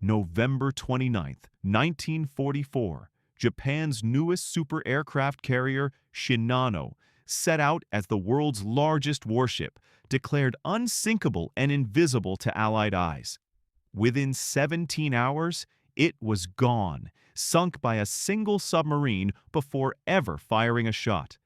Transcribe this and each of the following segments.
November 29th, 1944, Japan's newest super aircraft carrier, Shinano, set out as the world's largest warship, declared unsinkable and invisible to Allied eyes. Within 17 hours, it was gone, sunk by a single submarine before ever firing a shot.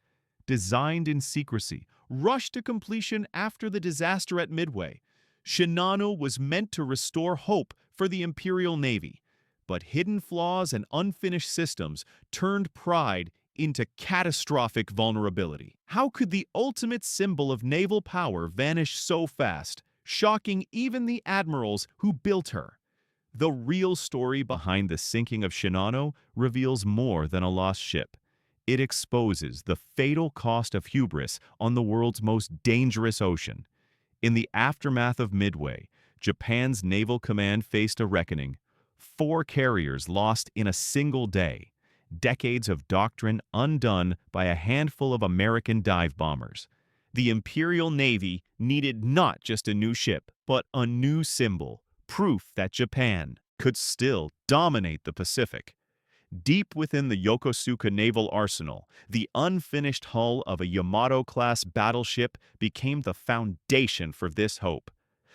Designed in secrecy, rushed to completion after the disaster at Midway, Shinano was meant to restore hope for the Imperial Navy, but hidden flaws and unfinished systems turned pride into catastrophic vulnerability. How could the ultimate symbol of naval power vanish so fast, shocking even the admirals who built her? The real story behind the sinking of Shinano reveals more than a lost ship. It exposes the fatal cost of hubris on the world's most dangerous ocean. In the aftermath of Midway, Japan's naval command faced a reckoning. 4 carriers lost in a single day. Decades of doctrine undone by a handful of American dive bombers. The Imperial Navy needed not just a new ship, but a new symbol, proof that Japan could still dominate the Pacific. Deep within the Yokosuka naval arsenal, the unfinished hull of a Yamato-class battleship became the foundation for this hope.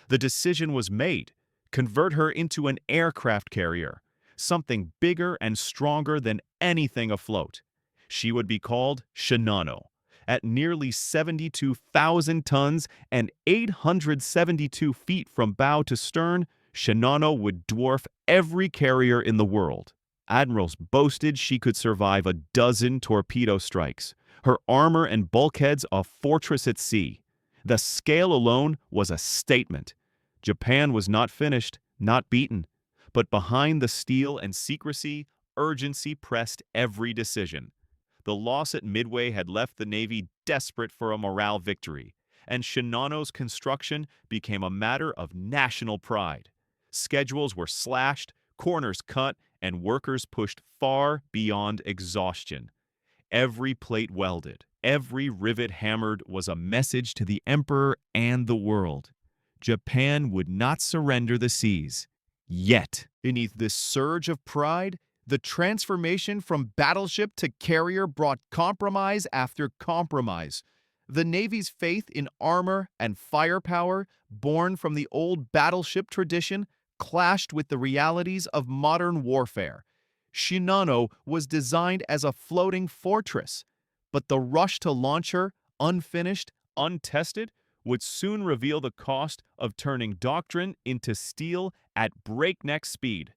The decision was made: convert her into an aircraft carrier, something bigger and stronger than anything afloat. She would be called Shinano. At nearly 72,000 tons and 872 feet from bow to stern, Shinano would dwarf every carrier in the world. Admirals boasted she could survive a dozen torpedo strikes, her armor and bulkheads a fortress at sea. The scale alone was a statement. Japan was not finished, not beaten. But behind the steel and secrecy, urgency pressed every decision. The loss at Midway had left the Navy desperate for a morale victory, and Shinano's construction became a matter of national pride. Schedules were slashed, corners cut, and workers pushed far beyond exhaustion. Every plate welded, every rivet hammered was a message to the emperor and the world. Japan would not surrender the seas. Yet, beneath this surge of pride, the transformation from battleship to carrier brought compromise after compromise. The Navy's faith in armor and firepower, born from the old battleship tradition, clashed with the realities of modern warfare. Shinano was designed as a floating fortress, but the rush to launch her, unfinished, untested, would soon reveal the cost of turning doctrine into steel at breakneck speed.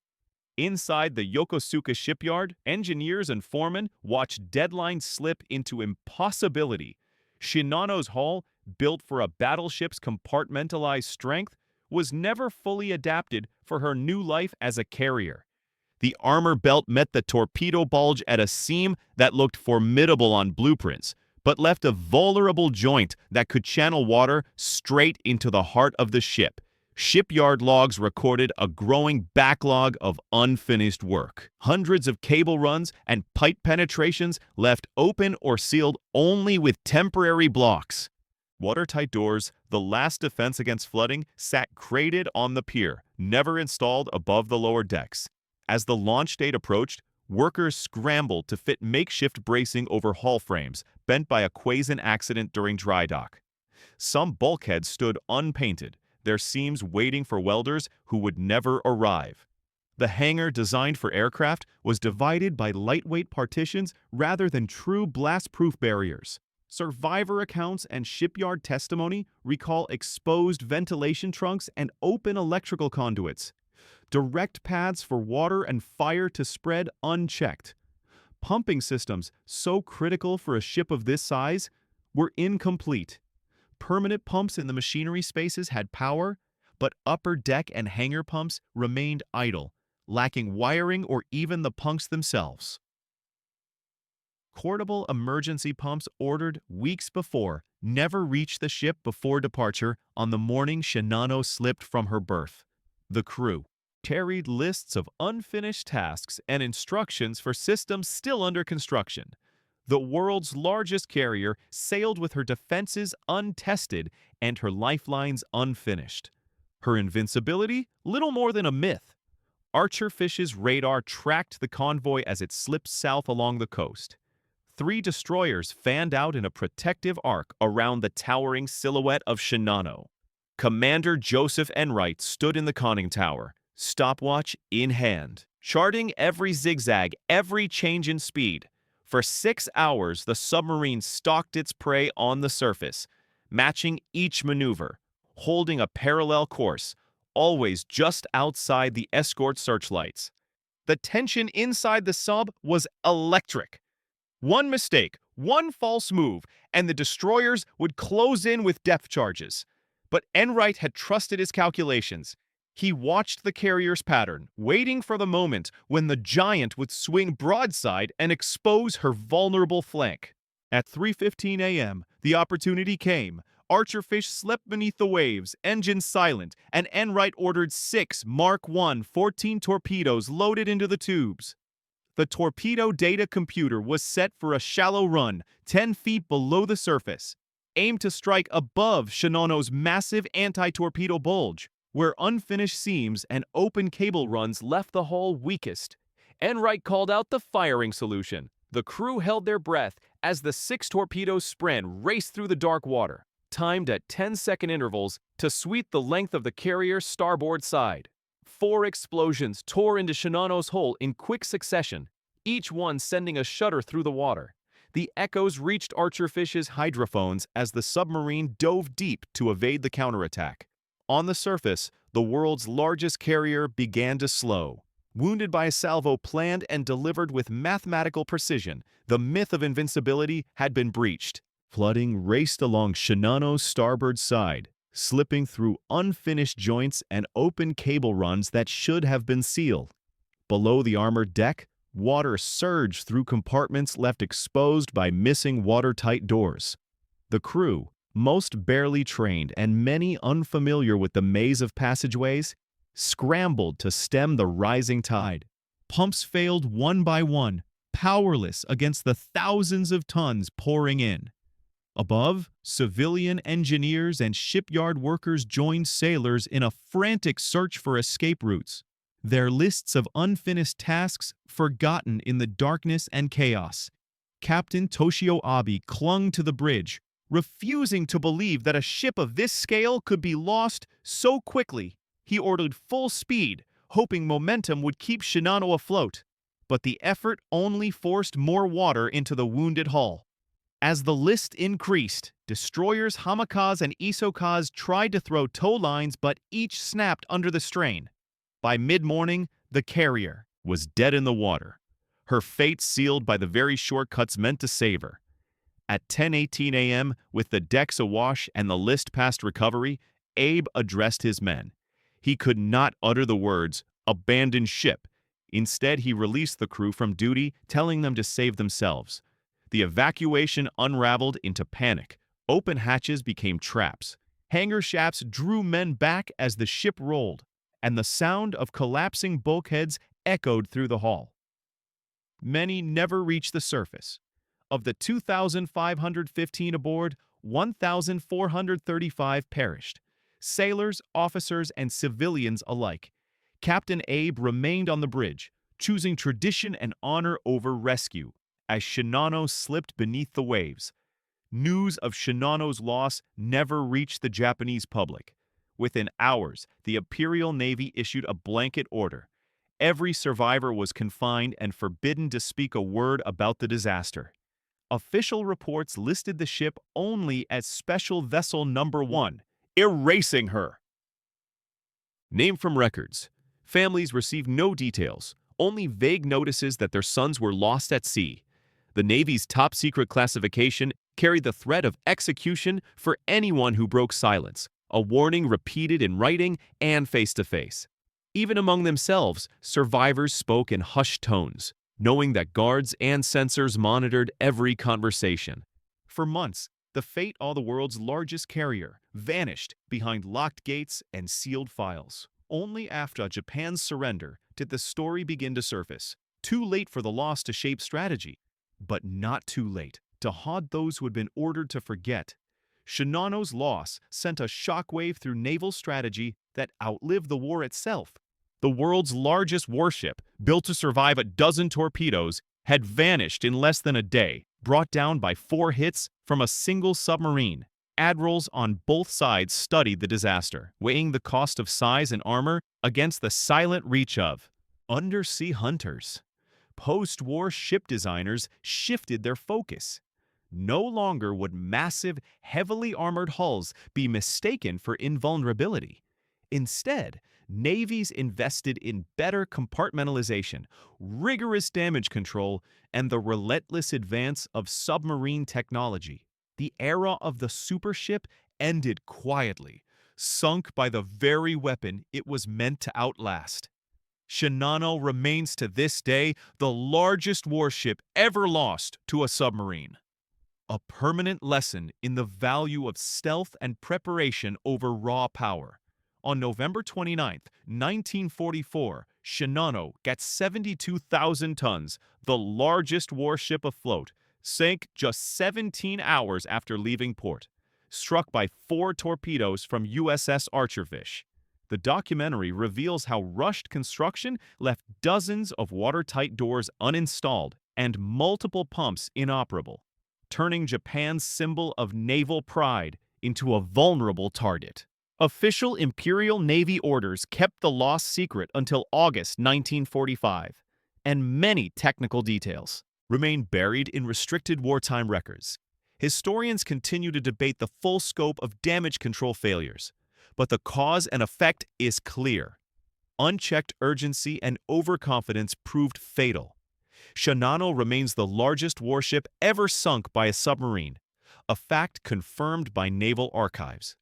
Inside the Yokosuka shipyard, engineers and foremen watched deadlines slip into impossibility. Shinano's hull, built for a battleship's compartmentalized strength, was never fully adapted for her new life as a carrier. The armor belt met the torpedo bulge at a seam that looked formidable on blueprints, but left a vulnerable joint that could channel water straight into the heart of the ship. Shipyard logs recorded a growing backlog of unfinished work. Hundreds of cable runs and pipe penetrations left open or sealed only with temporary blocks. Watertight doors, the last defense against flooding, sat crated on the pier, never installed above the lower decks. As the launch date approached, workers scrambled to fit makeshift bracing over hull frames, bent by a Quaison accident during dry dock. Some bulkheads stood unpainted, their seams waiting for welders who would never arrive. The hangar designed for aircraft was divided by lightweight partitions rather than true blast-proof barriers. Survivor accounts and shipyard testimony recall exposed ventilation trunks and open electrical conduits. Direct paths for water and fire to spread unchecked. Pumping systems, so critical for a ship of this size, were incomplete. Permanent pumps in the machinery spaces had power, but upper deck and hangar pumps remained idle, lacking wiring or even the punks themselves. Portable emergency pumps ordered weeks before never reached the ship before departure on the morning Shinano slipped from her berth. The crew carried lists of unfinished tasks and instructions for systems still under construction. The world's largest carrier sailed with her defenses untested and her lifelines unfinished. Her invincibility, little more than a myth. Archerfish's radar tracked the convoy as it slipped south along the coast. 3 destroyers fanned out in a protective arc around the towering silhouette of Shinano. Commander Joseph Enright stood in the conning tower, stopwatch in hand, charting every zigzag, every change in speed. For 6 hours, the submarine stalked its prey on the surface, matching each maneuver, holding a parallel course, always just outside the escort searchlights. The tension inside the sub was electric. One mistake, one false move, and the destroyers would close in with depth charges. But Enright had trusted his calculations. He watched the carrier's pattern, waiting for the moment when the giant would swing broadside and expose her vulnerable flank. At 3:15 a.m., the opportunity came. Archerfish slept beneath the waves, engines silent, and Enright ordered 6 Mark I 14 torpedoes loaded into the tubes. The torpedo data computer was set for a shallow run, 10 feet below the surface, aimed to strike above Shinano's massive anti-torpedo bulge, where unfinished seams and open cable runs left the hull weakest. Enright called out the firing solution. The crew held their breath as the 6 torpedoes spren raced through the dark water, timed at 10-second intervals to sweep the length of the carrier's starboard side. 4 explosions tore into Shinano's hull in quick succession, each one sending a shudder through the water. The echoes reached Archerfish's hydrophones as the submarine dove deep to evade the counterattack. On the surface, the world's largest carrier began to slow. Wounded by a salvo planned and delivered with mathematical precision, the myth of invincibility had been breached. Flooding raced along Shinano's starboard side, slipping through unfinished joints and open cable runs that should have been sealed. Below the armored deck, water surged through compartments left exposed by missing watertight doors. The crew, most barely trained and many unfamiliar with the maze of passageways, scrambled to stem the rising tide. Pumps failed one by one, powerless against the thousands of tons pouring in. Above, civilian engineers and shipyard workers joined sailors in a frantic search for escape routes, their lists of unfinished tasks forgotten in the darkness and chaos. Captain Toshio Abe clung to the bridge, refusing to believe that a ship of this scale could be lost so quickly. He ordered full speed, hoping momentum would keep Shinano afloat. But the effort only forced more water into the wounded hull. As the list increased, destroyers Hamakaze and Isokaze tried to throw tow lines, but each snapped under the strain. By mid-morning, the carrier was dead in the water, her fate sealed by the very shortcuts meant to save her. At 10:18 a.m., with the decks awash and the list past recovery, Abe addressed his men. He could not utter the words, "abandon ship." Instead, he released the crew from duty, telling them to save themselves. The evacuation unraveled into panic. Open hatches became traps. Hangar shafts drew men back as the ship rolled, and the sound of collapsing bulkheads echoed through the hull. Many never reached the surface. Of the 2,515 aboard, 1,435 perished. Sailors, officers, and civilians alike. Captain Abe remained on the bridge, choosing tradition and honor over rescue, as Shinano slipped beneath the waves. News of Shinano's loss never reached the Japanese public. Within hours, the Imperial Navy issued a blanket order. Every survivor was confined and forbidden to speak a word about the disaster. Official reports listed the ship only as Special Vessel Number 1, erasing her. Name from records. Families received no details, only vague notices that their sons were lost at sea. The Navy's top-secret classification carried the threat of execution for anyone who broke silence, a warning repeated in writing and face-to-face. Even among themselves, survivors spoke in hushed tones, knowing that guards and censors monitored every conversation. For months, the fate of the world's largest carrier vanished behind locked gates and sealed files. Only after Japan's surrender did the story begin to surface. Too late for the loss to shape strategy, but not too late to haunt those who had been ordered to forget. Shinano's loss sent a shockwave through naval strategy that outlived the war itself. The world's largest warship, built to survive a dozen torpedoes, had vanished in less than a day, brought down by 4 hits from a single submarine. Admirals on both sides studied the disaster, weighing the cost of size and armor against the silent reach of undersea hunters. Post-war ship designers shifted their focus. No longer would massive, heavily armored hulls be mistaken for invulnerability. Instead, navies invested in better compartmentalization, rigorous damage control, and the relentless advance of submarine technology. The era of the supership ended quietly, sunk by the very weapon it was meant to outlast. Shinano remains to this day the largest warship ever lost to a submarine. A permanent lesson in the value of stealth and preparation over raw power. On November 29, 1944, Shinano got 72,000 tons, the largest warship afloat, sank just 17 hours after leaving port, struck by 4 torpedoes from USS Archerfish. The documentary reveals how rushed construction left dozens of watertight doors uninstalled and multiple pumps inoperable, turning Japan's symbol of naval pride into a vulnerable target. Official Imperial Navy orders kept the loss secret until August 1945, and many technical details remain buried in restricted wartime records. Historians continue to debate the full scope of damage control failures, but the cause and effect is clear. Unchecked urgency and overconfidence proved fatal. Shinano remains the largest warship ever sunk by a submarine, a fact confirmed by naval archives.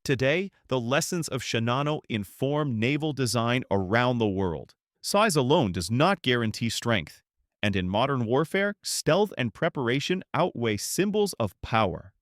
Today, the lessons of Shinano inform naval design around the world. Size alone does not guarantee strength, and in modern warfare, stealth and preparation outweigh symbols of power.